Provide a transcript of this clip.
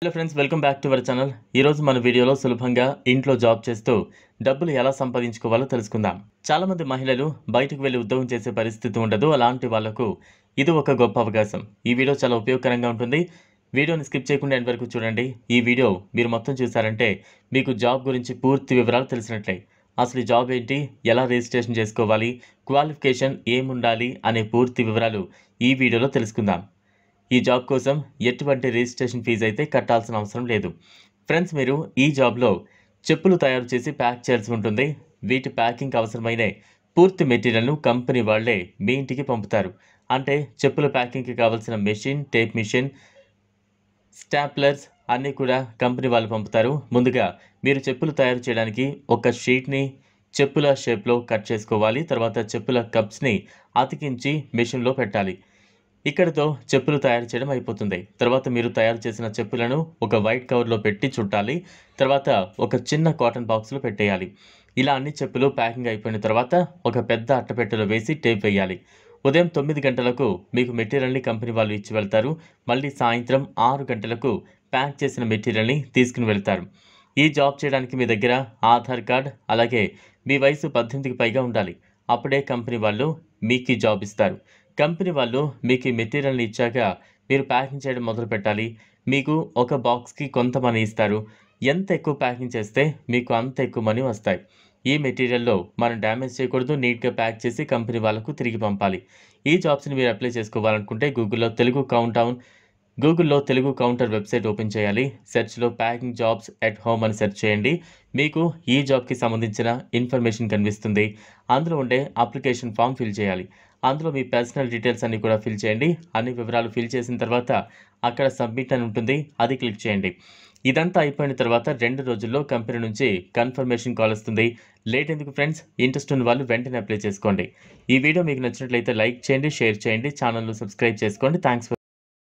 Hello friends, welcome back to our channel. ఈరోజు మన వీడియోలో సులభంగా ఇంట్లో జాబ్ చేస్తూ డబ్బులు ఎలా సంపాదించుకోవాలో తెలుసుకుందాం. చాలామంది మహిళలు బయటకు వెళ్ళి ఉద్యోగం చేసే పరిస్థితి ఉండదు. అలాంటి వాళ్లకు ఇది ఒక గొప్ప అవకాశం. ఈ వీడియో చాలా ఉపయోగకరంగా ఉంటుంది. వీడియోని స్కిప్ చేయకుండా ఎండ్ వరకు చూడండి. ఈ వీడియో మీరు మొత్తం చూసారంటే మీకు జాబ్ గురించి పూర్తి వివరాలు తెలిసినట్లే. అసలు ఈ జాబ్ ఏంటి, ఎలా రిజిస్ట్రేషన్ చేసుకోవాలి, క్వాలిఫికేషన్ ఏముండాలి అనే పూర్తి వివరాలు ఈ వీడియోలో తెలుసుకుందాం. ఈ జాబ్ కోసం ఎటువంటి రిజిస్ట్రేషన్ ఫీజు అయితే కట్టాల్సిన అవసరం లేదు. ఫ్రెండ్స్, మీరు ఈ జాబ్లో చెప్పులు తయారు చేసి ప్యాక్ చేయాల్సి ఉంటుంది. వీటి ప్యాకింగ్ అవసరమైన పూర్తి మెటీరియల్ను కంపెనీ వాళ్ళే మీ ఇంటికి పంపుతారు. అంటే చెప్పుల ప్యాకింగ్కి కావాల్సిన మెషిన్, టేప్ మిషన్, స్టాప్లర్స్ అన్నీ కూడా కంపెనీ వాళ్ళు పంపుతారు. ముందుగా మీరు చెప్పులు తయారు చేయడానికి ఒక షీట్ని చెప్పుల షేప్లో కట్ చేసుకోవాలి. తర్వాత చెప్పుల కప్స్ని అతికించి మెషిన్లో పెట్టాలి. ఇక్కడితో చెప్పులు తయారు చేయడం అయిపోతుంది. తర్వాత మీరు తయారు చేసిన చెప్పులను ఒక వైట్ కవర్లో పెట్టి చుట్టాలి. తర్వాత ఒక చిన్న కాటన్ బాక్స్లో పెట్టేయాలి. ఇలా అన్ని చెప్పులు ప్యాకింగ్ అయిపోయిన తర్వాత ఒక పెద్ద అట్టపెట్టెలో వేసి టేప్ వేయాలి. ఉదయం 9 గంటలకు మీకు మెటీరియల్ని కంపెనీ వాళ్ళు ఇచ్చి వెళ్తారు. మళ్ళీ సాయంత్రం 6 గంటలకు ప్యాక్ చేసిన మెటీరియల్ని తీసుకుని వెళ్తారు. ఈ జాబ్ చేయడానికి మీ దగ్గర ఆధార్ కార్డ్, అలాగే మీ వయసు 18కి పైగా ఉండాలి. అప్పుడే కంపెనీ వాళ్ళు మీకు ఈ జాబ్ ఇస్తారు. కంపెనీ వాళ్ళు మీకు ఈ మెటీరియల్ని ఇచ్చాక మీరు ప్యాకింగ్ చేయడం మొదలు పెట్టాలి. మీకు ఒక బాక్స్కి కొంత మనీ ఇస్తారు. ఎంత ఎక్కువ ప్యాకింగ్ చేస్తే మీకు అంత ఎక్కువ మనీ వస్తాయి. ఈ మెటీరియల్లో మనం డ్యామేజ్ చేయకూడదు. నీట్గా ప్యాక్ చేసి కంపెనీ వాళ్ళకు తిరిగి పంపాలి. ఈ జాబ్స్ని మీరు అప్లై చేసుకోవాలనుకుంటే గూగుల్లో తెలుగు కౌంటర్ వెబ్సైట్ ఓపెన్ చేయాలి. సెర్చ్లో ప్యాకింగ్ జాబ్స్ ఎట్ హోమ్ అని సెర్చ్ చేయండి. మీకు ఈ జాబ్కి సంబంధించిన ఇన్ఫర్మేషన్ కనిపిస్తుంది. అందులో ఉండే అప్లికేషన్ ఫామ్ ఫిల్ చేయాలి. అందులో మీ పర్సనల్ డీటెయిల్స్ అన్నీ కూడా ఫిల్ చేయండి. అన్ని వివరాలు ఫిల్ చేసిన తర్వాత అక్కడ సబ్మిట్ అని ఉంటుంది, అది క్లిక్ చేయండి. ఇదంతా అయిపోయిన తర్వాత 2 రోజుల్లో కంపెనీ నుంచి కన్ఫర్మేషన్ కాల్ వస్తుంది. లేట్ ఎందుకు ఫ్రెండ్స్, ఇంట్రెస్ట్ ఉన్న వాళ్ళు వెంటనే అప్లై చేసుకోండి. ఈ వీడియో మీకు నచ్చినట్లయితే లైక్ చేయండి, షేర్ చేయండి, ఛానల్ను సబ్స్క్రైబ్ చేసుకోండి. థ్యాంక్స్.